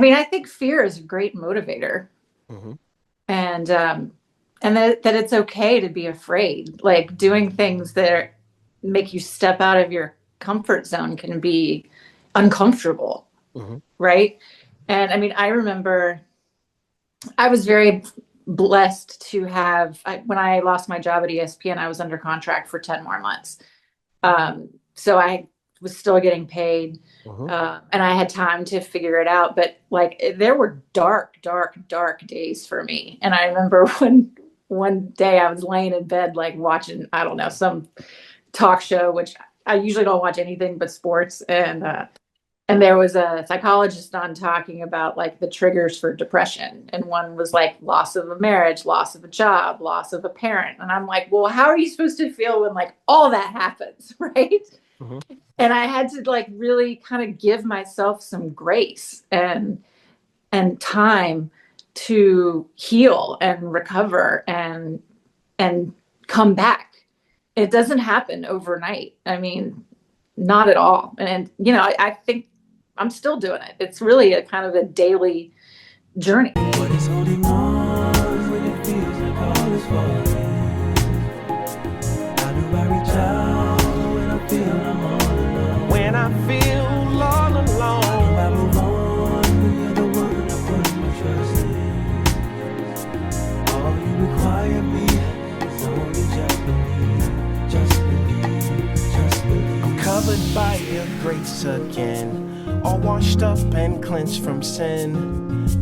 mean, I think fear is a great motivator, Hmm. and that it's okay to be afraid. Like doing things that make you step out of your comfort zone can be uncomfortable, Hmm. right? And I mean, I remember I was very blessed to have, when I lost my job at ESPN, I was under contract for 10 more months. So I was still getting paid, Hmm. and I had time to figure it out. But like, there were dark, dark, dark days for me. And I remember when one day I was laying in bed, like watching, I don't know, some talk show, which I usually don't watch anything but sports. And there was a psychologist on talking about like the triggers for depression. And one was like loss of a marriage, loss of a job, loss of a parent. And I'm like, well, how are you supposed to feel when like all that happens? Right. Hmm. And I had to like really kind of give myself some grace and time to heal and recover and come back. It doesn't happen overnight. I mean, not at all. And you know, I think I'm still doing it. It's really a kind of a daily journey. What is holding on when it feels like all is falling? How do I reach out when I feel I'm all alone? When I feel all alone. How do I move on when you're the one I put my trust in? All you require me is only just believe, just believe. I'm covered by your grace again, all washed up and cleansed from sin.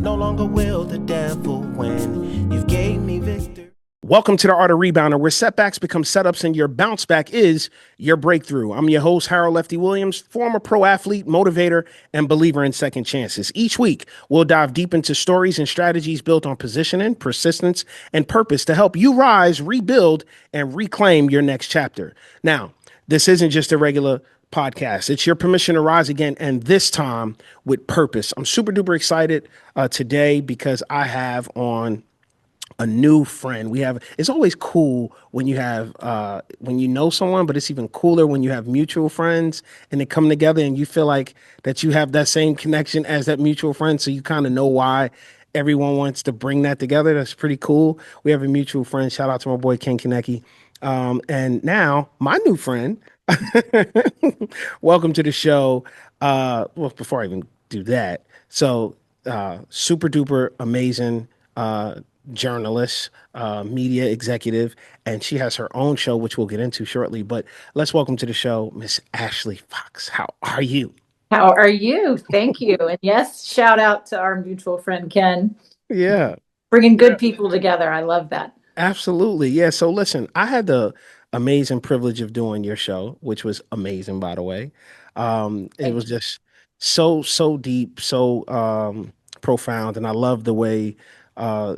No longer will the devil win. You've gave me victory. Welcome to the Art of Rebounder, where setbacks become setups and your bounce back is your breakthrough. I'm your host, Harold Lefty Williams, former pro athlete, motivator, and believer in second chances. Each week, we'll dive deep into stories and strategies built on positioning, persistence, and purpose to help you rise, rebuild, and reclaim your next chapter. Now, this isn't just a regular podcast. It's your permission to rise again, and this time with purpose. I'm super duper excited today because I have on a new friend. It's always cool when you have when you know someone, but it's even cooler when you have mutual friends and they come together and you feel like that you have that same connection as that mutual friend. So you kind of know why everyone wants to bring that together. That's pretty cool. We have a mutual friend. Shout out to my boy Ken Kaneki. And now my new friend, welcome to the show. Well, before I even do that, so super duper amazing journalist, media executive, and she has her own show, which we'll get into shortly. But let's welcome to the show, Miss Ashley Fox. How are you? How are you? Thank you. And yes, shout out to our mutual friend Ken, Yeah, bringing yeah, good people together. I love that. absolutely. Yeah. So listen, I had the amazing privilege of doing your show, which was amazing, by the way. It Thank was you. just so deep, so profound, and I love the way uh,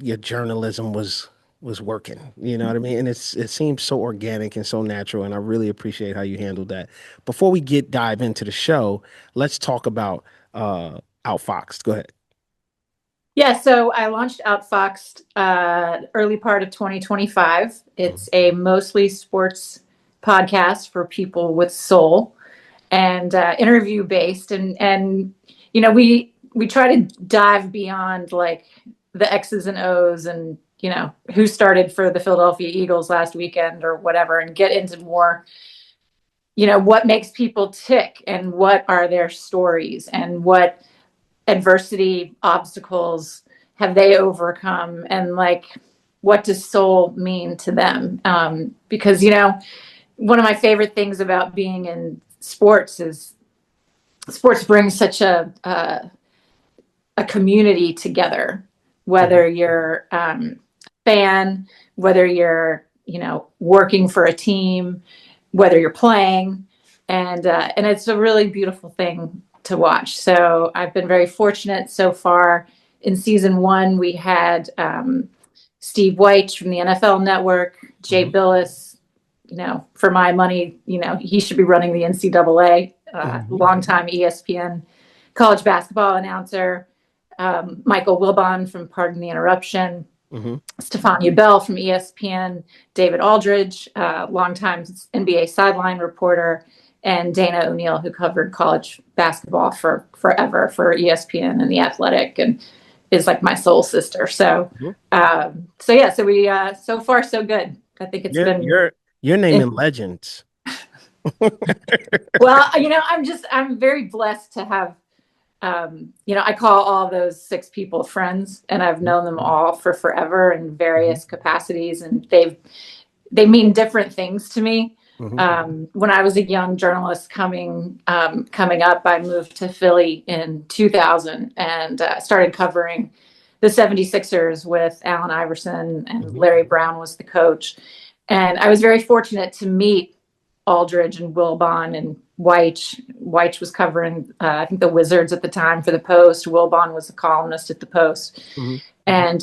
your journalism was working. You know what I mean? And it seems so organic and so natural, and I really appreciate how you handled that. Before we get dive into the show, let's talk about Outfoxed. Go ahead. Yeah, so I launched Outfoxed early part of 2025. It's a mostly sports podcast for people with soul and interview based, and you know we try to dive beyond like the X's and O's and you know who started for the Philadelphia Eagles last weekend or whatever, and get into more you know what makes people tick and what are their stories and what adversity obstacles have they overcome and like what does soul mean to them, because you know one of my favorite things about being in sports is sports brings such a community together, Mhm. whether you're fan, whether you're you know working for a team, whether you're playing, and it's a really beautiful thing to watch. So I've been very fortunate so far. In season one, we had Steve White from the NFL Network, Jay Mhm. Billis. You know, for my money, you know he should be running the NCAA. Mhm. Longtime ESPN college basketball announcer, Michael Wilbon from Pardon the Interruption, Mhm. Stefania Bell from ESPN, David Aldridge, longtime NBA sideline reporter, and Dana O'Neill, who covered college basketball for forever for ESPN and The Athletic, and is like my soul sister. So, so we so far so good. I think it's You're been. you're naming legends. Well, I'm very blessed to have, I call all those 6 people friends, and I've known them all for forever in various capacities, and they mean different things to me. When I was a young journalist coming up, I moved to Philly in 2000 and started covering the 76ers with Allen Iverson, and Larry Brown was the coach. And I was very fortunate to meet Aldridge and Wilbon and Weich. Weich was covering, I think, the Wizards at the time for the Post. Wilbon was a columnist at the Post. And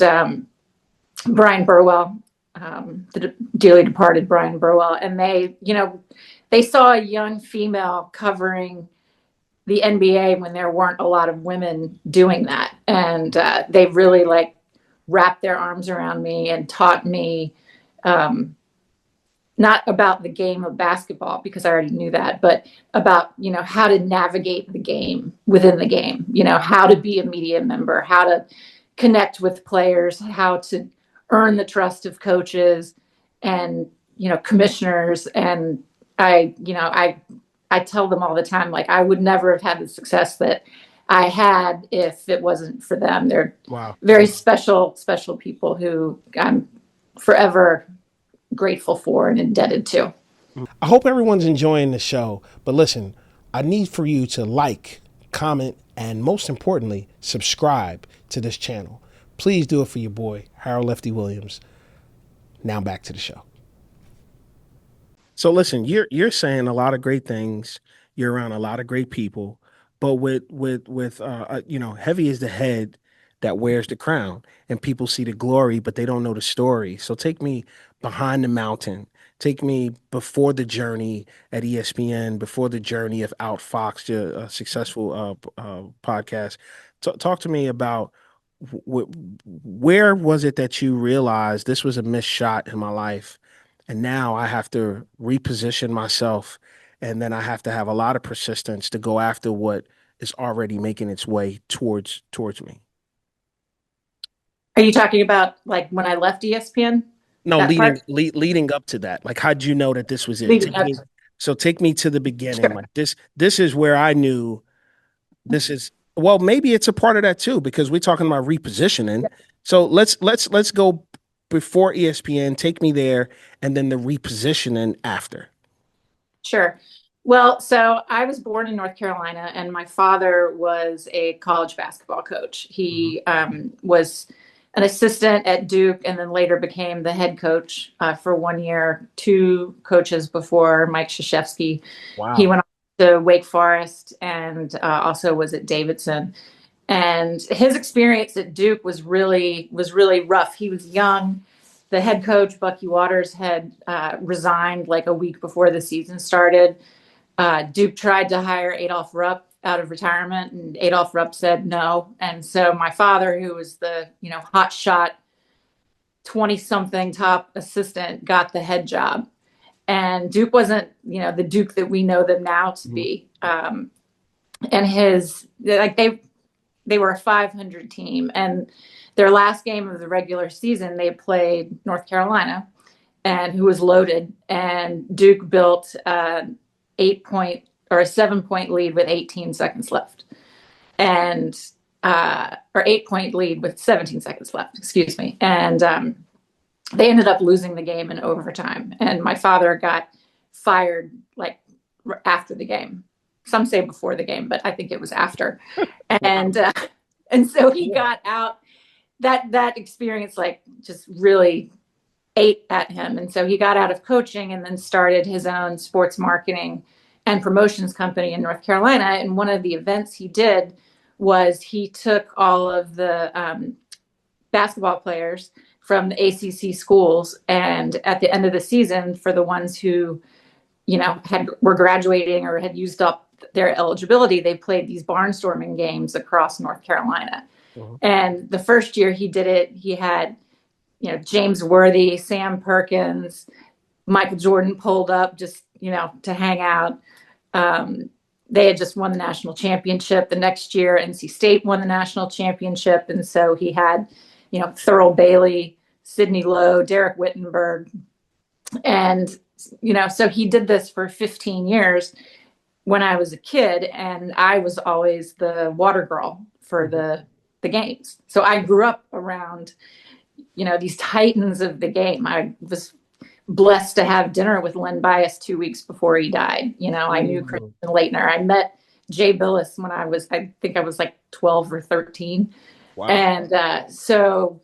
Brian Burwell, the dearly departed Brian Burwell. And they saw a young female covering the NBA when there weren't a lot of women doing that. And they really wrapped their arms around me and taught me, not about the game of basketball, because I already knew that, but about, how to navigate the game within the game, how to be a media member, how to connect with players, how to earn the trust of coaches and, commissioners. And I tell them all the time, I would never have had the success that I had if it wasn't for them. They're very special people who I'm forever grateful for and indebted to. I hope everyone's enjoying the show, but listen, I need for you to like, comment, and most importantly, subscribe to this channel. Please do it for your boy, Harold Lefty Williams. Now back to the show. So listen, you're saying a lot of great things. You're around a lot of great people, but with heavy is the head that wears the crown, and people see the glory, but they don't know the story. So take me behind the mountain. Take me before the journey at ESPN, before the journey of Out Fox, a successful podcast. Talk to me about where was it that you realized this was a missed shot in my life, and now I have to reposition myself, and then I have to have a lot of persistence to go after what is already making its way towards me. Are you talking about when I left ESPN? No, leading up to that. How'd you know that this was it? Take me to the beginning. Sure. This is where I knew this is, well, maybe it's a part of that too, because we're talking about repositioning. Yeah. So let's go before ESPN, take me there, and then the repositioning after. Sure. Well, so I was born in North Carolina, and my father was a college basketball coach. He was an assistant at Duke, and then later became the head coach for 1 year, 2 coaches before Mike Krzyzewski. Wow. He went on to Wake Forest and also was at Davidson. And his experience at Duke was really rough. He was young. The head coach, Bucky Waters, had resigned a week before the season started. Duke tried to hire Adolph Rupp out of retirement, and Adolph Rupp said no. And so my father, who was the hot shot 20-something top assistant, got the head job. And Duke wasn't the Duke that we know them now to be. And they were a 500 team, and their last game of the regular season they played North Carolina, and who was loaded. And Duke built a 7-point lead with 18 seconds left, or 8-point lead with 17 seconds left. Excuse me. And they ended up losing the game in overtime. And my father got fired after the game. Some say before the game, but I think it was after. And so he got out. That experience just really ate at him. And so he got out of coaching and then started his own sports marketing and promotions company in North Carolina. And one of the events he did was he took all of the basketball players from the ACC schools, and at the end of the season, for the ones who were graduating or had used up their eligibility, they played these barnstorming games across North Carolina. And the first year he did it, he had, James Worthy, Sam Perkins, Michael Jordan pulled up just, to hang out. They had just won the national championship. The next year, NC State won the national championship. And so he had, Thurl Bailey, Sidney Lowe, Derek Wittenberg. And, so he did this for 15 years when I was a kid. And I was always the water girl for the games. So I grew up around, these titans of the game. I was blessed to have dinner with Len Bias 2 weeks before he died. I knew Christian Laettner. I met Jay Billis when I think I was like 12 or 13. Wow. And so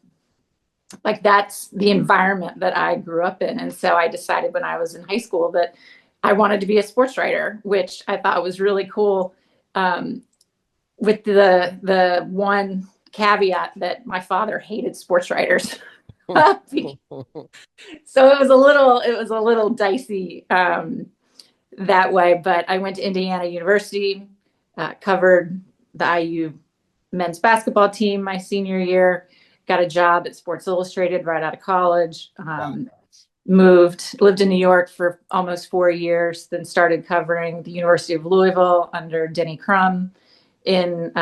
like that's the environment that I grew up in. And so I decided when I was in high school that I wanted to be a sports writer, which I thought was really cool. With the one caveat that my father hated sports writers. So it was a little dicey that way, but I went to Indiana University, covered the IU men's basketball team my senior year, got a job at Sports Illustrated right out of college, lived in New York for almost 4 years, then started covering the University of Louisville under Denny Crum in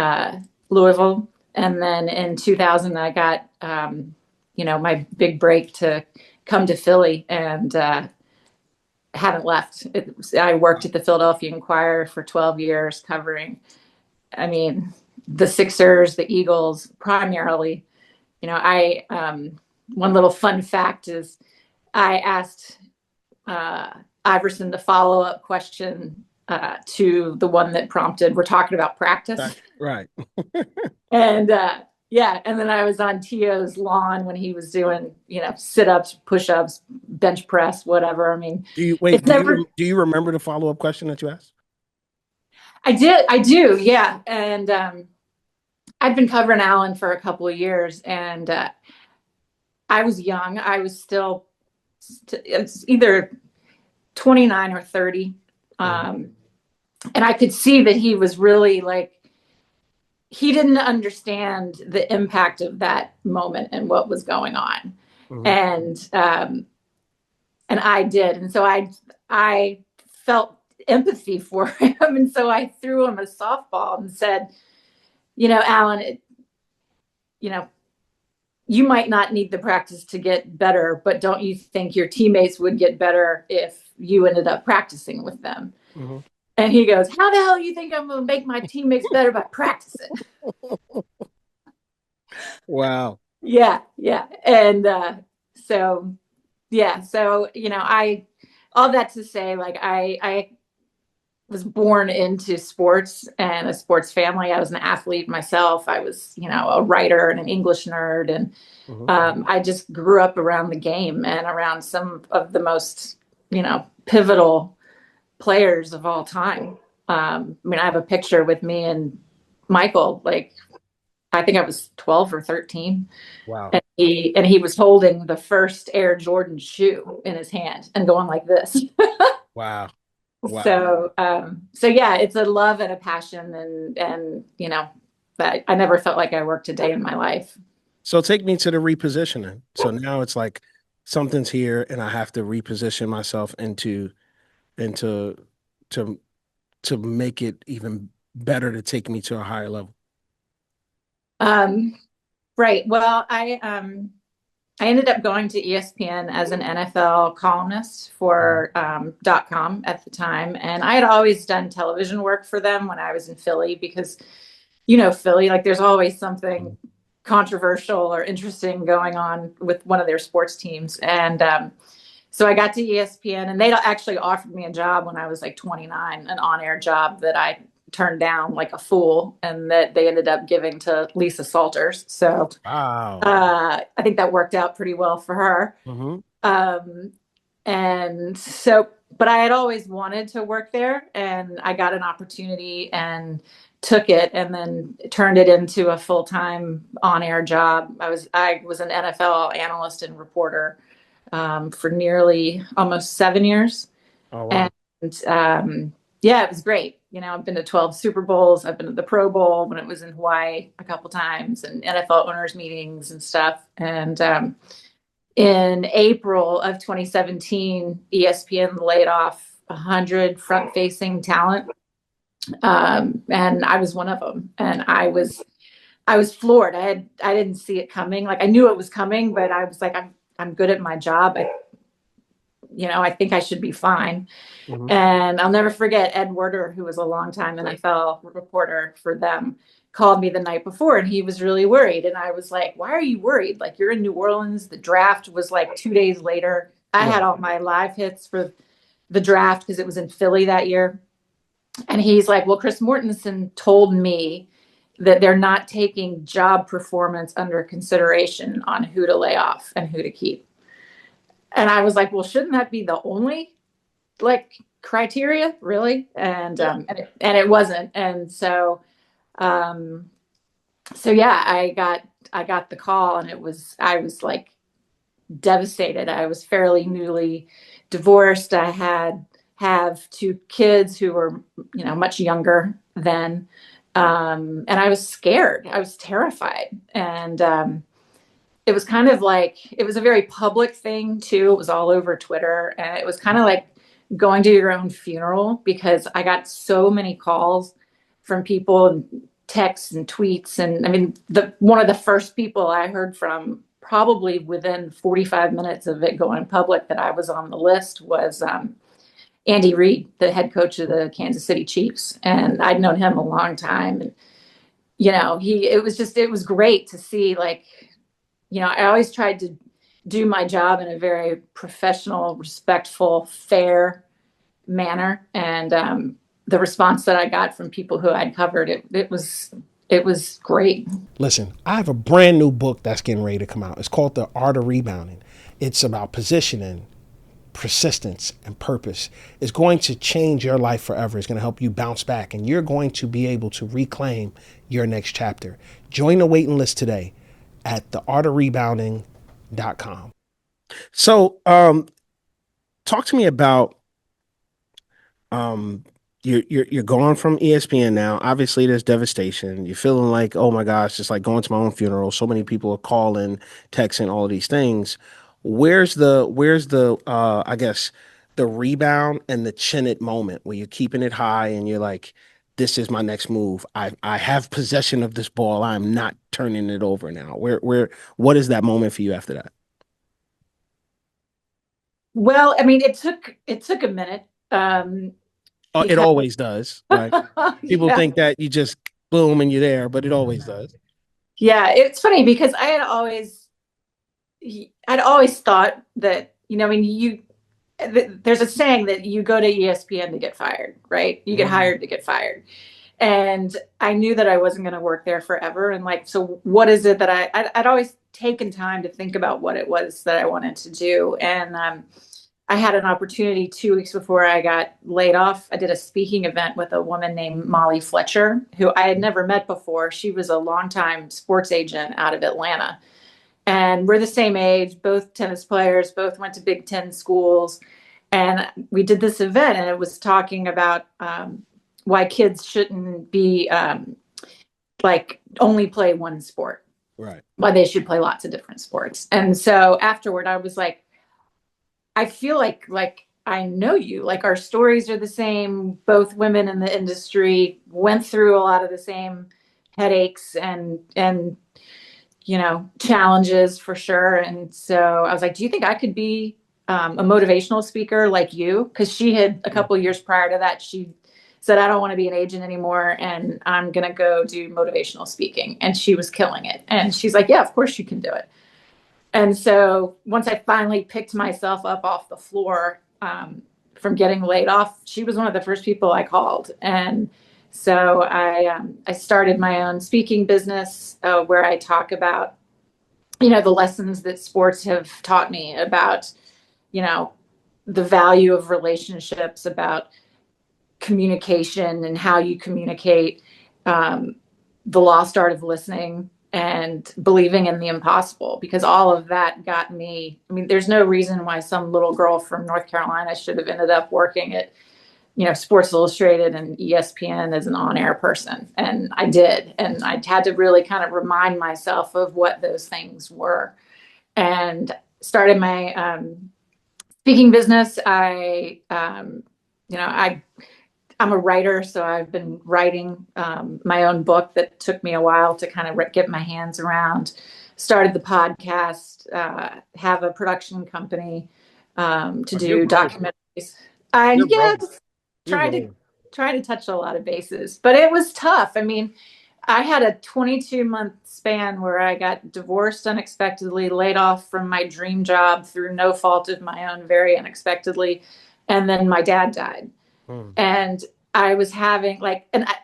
Louisville. And then in 2000, I got, my big break to come to Philly, and haven't left. I worked at the Philadelphia Inquirer for 12 years covering, the Sixers, the Eagles, primarily. One little fun fact is I asked Iverson the follow-up question to the one that prompted, we're talking about practice. Right. And and then I was on Tio's lawn when he was doing, sit-ups, push-ups, bench press, whatever. Do you remember the follow-up question that you asked? I do. Yeah. And I've been covering Allen for a couple of years, and I was young. I was still it's either 29 or 30. And I could see that he was really he didn't understand the impact of that moment and what was going on. And I did. And so I felt empathy for him. And so I threw him a softball and said, Allen, you might not need the practice to get better, but don't you think your teammates would get better if you ended up practicing with them? And he goes, how the hell do you think I'm going to make my teammates better by practicing? Wow. Yeah. And so all that to say, I was born into sports and a sports family. I was an athlete myself. I was, a writer and an English nerd. And I just grew up around the game and around some of the most, pivotal players of all time. I have a picture with me and Michael, I think I was 12 or 13. Wow. And he was holding the first Air Jordan shoe in his hand and going like this. Wow. So yeah, it's a love and a passion, and that I never felt like I worked a day in my life. So take me to the repositioning. So now it's like something's here and I have to reposition myself to make it even better, to take me to a higher level. Right. Well, I ended up going to ESPN as an NFL columnist for .com at the time. And I had always done television work for them when I was in Philly, because, Philly, there's always something controversial or interesting going on with one of their sports teams. And so I got to ESPN, and they actually offered me a job when I was 29, an on-air job that I turned down like a fool, and that they ended up giving to Lisa Salters. So wow. I think that worked out pretty well for her. And so, but I had always wanted to work there, and I got an opportunity and took it, and then turned it into a full-time on-air job. I was an NFL analyst and reporter for nearly almost 7 years. Oh, wow. And it was great. I've been to 12 Super Bowls. I've been to the Pro Bowl when it was in Hawaii a couple times, and NFL owners meetings and stuff. And in April of 2017, ESPN laid off 100 front-facing talent, and I was one of them. And I was floored. I didn't see it coming. Like I knew it was coming, but I was like, I'm good at my job. I think I should be fine. Mhm. And I'll never forget Ed Werder, who was a longtime NFL reporter for them, called me the night before and he was really worried. And I was like, why are you worried? Like, you're in New Orleans. The draft was like 2 days later. I had Right. all my live hits for the draft because it was in Philly that year. And he's like, well, Chris Mortensen told me that they're not taking job performance under consideration on who to lay off and who to keep. And I was like, well, shouldn't that be the only like criteria, really? And it wasn't. And so yeah, I got the call, and I was like devastated. I was fairly newly divorced. I have two kids who were much younger then, and I was scared. I was terrified, and it was kind of like it was a very public thing too. It was all over Twitter, and it was kind of like going to your own funeral because I got so many calls from people and texts and tweets. And I mean, the one of the first people I heard from probably within 45 minutes of it going public that I was on the list was Andy Reid, the head coach of the Kansas City Chiefs. And I'd known him a long time. And, it was great to see, like, I always tried to do my job in a very professional, respectful, fair manner. And the response that I got from people who I'd covered, it was great. Listen, I have a brand new book that's getting ready to come out. It's called The Art of Rebounding. It's about positioning, persistence, and purpose. It's going to change your life forever. It's going to help you bounce back, and you're going to be able to reclaim your next chapter. Join the waiting list today at theartofrebounding.com. So, talk to me about you're gone from ESPN now. Obviously, there's devastation. You're feeling like, oh my gosh, just like going to my own funeral. So many people are calling, texting, all of these things. Where's the I guess the rebound and the chin it moment where you're keeping it high and you're like, this is my next move. I have possession of this ball. I'm not turning it over now. What is that moment for you after that? Well, I mean, it took a minute, It because always does, right? People yeah, think that you just boom and you're there, but it always does. yeah, it's funny because I'd always thought that, I mean, there's a saying that you go to ESPN to get fired, right? You get Mhm. hired to get fired. And I knew that I wasn't going to work there forever. And like, so what is it that I'd always taken time to think about what it was that I wanted to do. And I had an opportunity 2 weeks before I got laid off. I did a speaking event with a woman named Molly Fletcher, who I had never met before. She was a longtime sports agent out of Atlanta. And we're the same age, both tennis players, both went to Big Ten schools. And we did this event, and it was talking about why kids shouldn't be like only play one sport, Right. why they should play lots of different sports. And so afterward, I was like, I feel like I know you. Like our stories are the same. Both women in the industry went through a lot of the same headaches and challenges for sure. And so I was like, do you think I could be a motivational speaker like you? Because she had a couple of years prior to that, she said, I don't want to be an agent anymore, and I'm going to go do motivational speaking. And she was killing it. And she's like, yeah, of course you can do it. And so once I finally picked myself up off the floor from getting laid off, she was one of the first people I called. And so I started my own speaking business where I talk about, the lessons that sports have taught me about, you know, the value of relationships, about communication and how you communicate, um, the lost art of listening, and believing in the impossible, because all of that got me. I mean, there's no reason why some little girl from North Carolina should have ended up working at, Sports Illustrated and ESPN as an on-air person. And I did. And I had to really kind of remind myself of what those things were. And started my speaking business. I I'm a writer, so I've been writing my own book that took me a while to kind of get my hands around. Started the podcast, have a production company to You're do growing. documentaries. And You're yeah, growing. just You're trying to growing. trying to touch a lot of bases, but it was tough. I mean, I had a 22-month span where I got divorced unexpectedly, laid off from my dream job through no fault of my own, very unexpectedly, and then my dad died. Mm. And I was having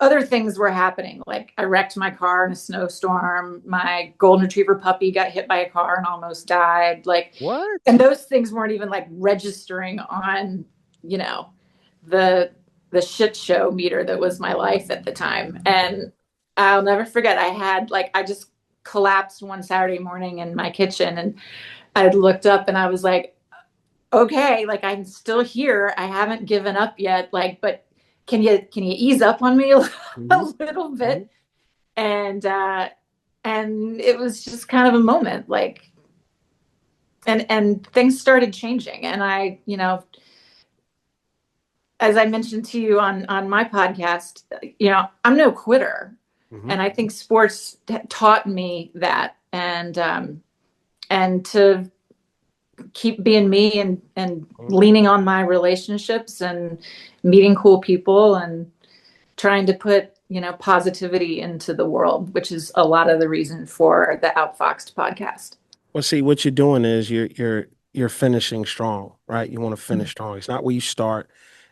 other things were happening. Like I wrecked my car in a snowstorm. My golden retriever puppy got hit by a car and almost died. And What? those things weren't even like registering on, you know, the the shit show meter that was my life at the time. And I'll never forget. I just collapsed one Saturday morning in my kitchen, and I looked up and I was like, okay, like I'm still here. I haven't given up yet. But can you ease up on me a Hmm. little Hmm. bit? And and it was just kind of a moment, and things started changing. And as I mentioned to you on my podcast, I'm no quitter, Hmm. and I think sports taught me that, and to keep being me, and leaning on my relationships and meeting cool people and trying to put positivity into the world, which is a lot of the reason for the Outfoxed podcast. Well, see, what you're doing is you're finishing strong, right? You want to finish strong. It's not where you start,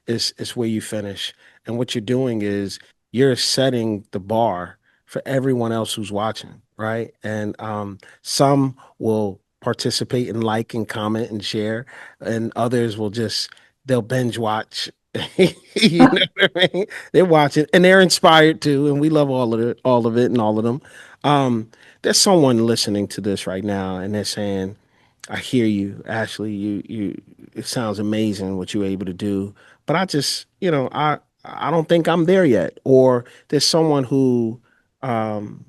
it's where you finish. And what you're doing is you're setting the bar for everyone else who's watching, right? And some will participate and like and comment and share, and others will just they'll binge watch. You know what I mean? They watch it and they're inspired too, and we love all of it, and all of them. There's someone listening to this right now and they're saying, I hear you, Ashley. It sounds amazing what you were able to do, but I just, I don't think I'm there yet. Or there's someone who, um,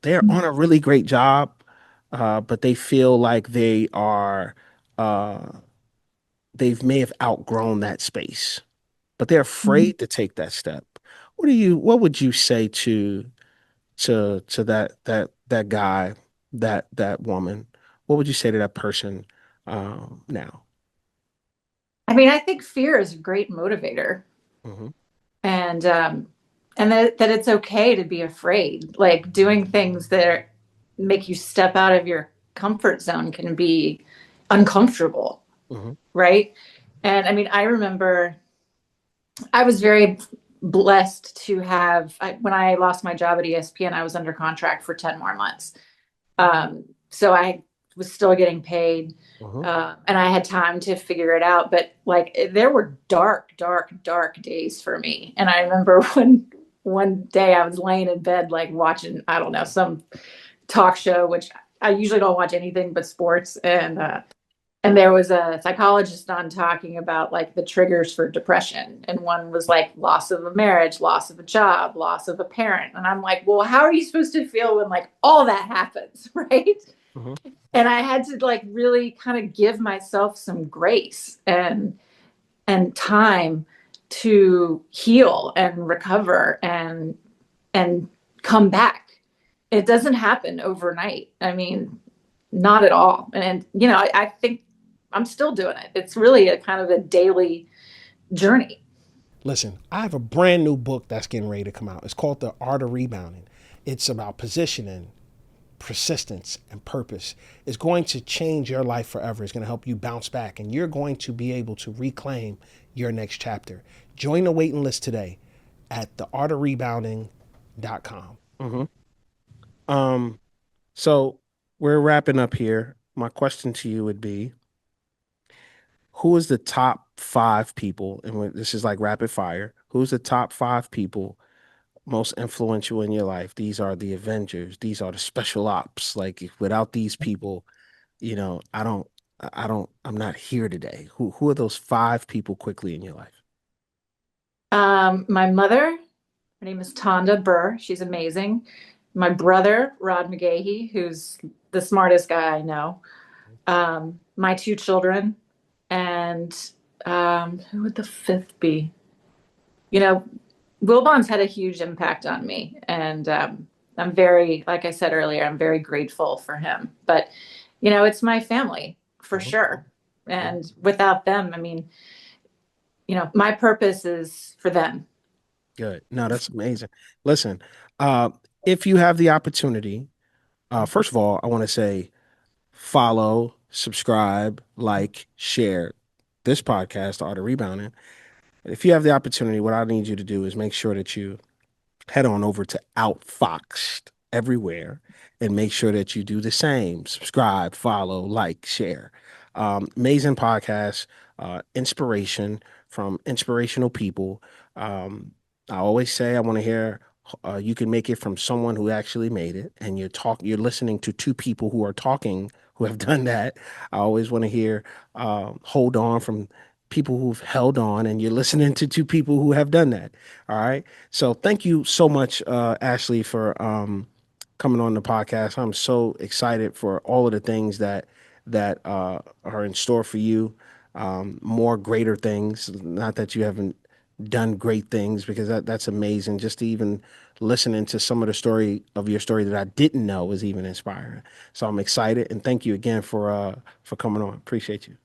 they're on a really great job, but they feel like uh, they may have outgrown that space, but they're afraid to take that step. What would you say to that guy, that woman? What would you say to that person now? I mean, I think fear is a great motivator, Hmm. and that it's okay to be afraid. Like doing things that make you step out of your comfort zone can be uncomfortable, Hmm. right? And I mean, I remember I was very blessed to when I lost my job at ESPN, I was under contract for 10 more months. So I was still getting paid, Hmm. and I had time to figure it out. But like, there were dark, dark, dark days for me. And I remember when one day I was laying in bed, like watching, I don't know, some talk show, which I usually don't watch anything but sports. And there was a psychologist on talking about like the triggers for depression. And one was like loss of a marriage, loss of a job, loss of a parent. And I'm like, well, how are you supposed to feel when like all that happens? Right. Hmm. And I had to like really kind of give myself some grace and time to heal and recover and come back. It doesn't happen overnight. I mean, not at all. And I think I'm still doing it. It's really a kind of a daily journey. Listen, I have a brand new book that's getting ready to come out. It's called The Art of Rebounding. It's about positioning, persistence, and purpose. It's going to change your life forever. It's going to help you bounce back, and you're going to be able to reclaim your next chapter. Join the waiting list today at theartofrebounding.com. Mm-hmm. So we're wrapping up here. My question to you would be, who is the top five people, and this is like rapid fire, who's the top five people most influential in your life? These are the Avengers. These are the special ops. Like without these people, I'm not here today. Who are those five people quickly in your life? My mother, her name is Tonda Burr. She's amazing. My brother, Rod McGahee, who's the smartest guy I know. My two children, and who would the fifth be? you know, Wilbon's had a huge impact on me. And I'm very, like I said earlier, I'm very grateful for him. But, it's my family for Mhm. sure. And without them, I mean, my purpose is for them. Good. No, that's amazing. Listen, uh, if you have the opportunity, first of all, I want to say follow, subscribe, like, share this podcast, Art of Rebounding. If you have the opportunity, what I need you to do is make sure that you head on over to Outfoxed everywhere and make sure that you do the same. Subscribe, follow, like, share. Amazing podcast, inspiration from inspirational people. Um, I always say I want to hear you can make it from someone who actually made it, and you're listening to two people who are talking who have done that. I always want to hear hold on from people who've held on, and you're listening to two people who have done that. All right. So thank you so much, Ashley, for coming on the podcast. I'm so excited for all of the things that are in store for you. More greater things. Not that you haven't done great things, because that's amazing. Just to even listening to some of the story of your story that I didn't know was even inspiring. So I'm excited, and thank you again for coming on. Appreciate you.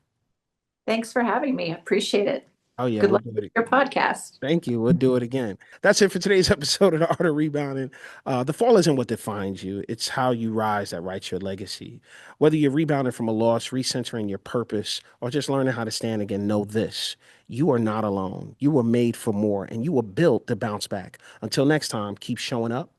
Thanks for having me. I appreciate it. Oh yeah, Good we'll luck do with it. your podcast. Thank you. We'll do it again. That's it for today's episode of The Art of Rebounding. The fall isn't what defines you, it's how you rise that writes your legacy. Whether you're rebounding from a loss, recentering your purpose, or just learning how to stand again, know this: you are not alone. You were made for more, and you were built to bounce back. Until next time, keep showing up,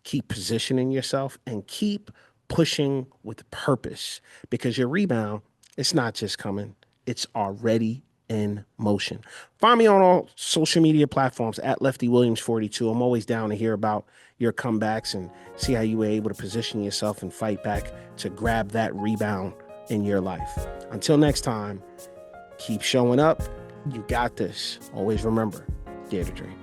keep positioning yourself, and keep pushing with purpose, because your rebound, it's not just coming, it's already in motion. Find me on all social media platforms at Lefty Williams 42. I'm always down to hear about your comebacks and see how you were able to position yourself and fight back to grab that rebound in your life. Until next time, keep showing up. You got this. Always remember, dare to dream.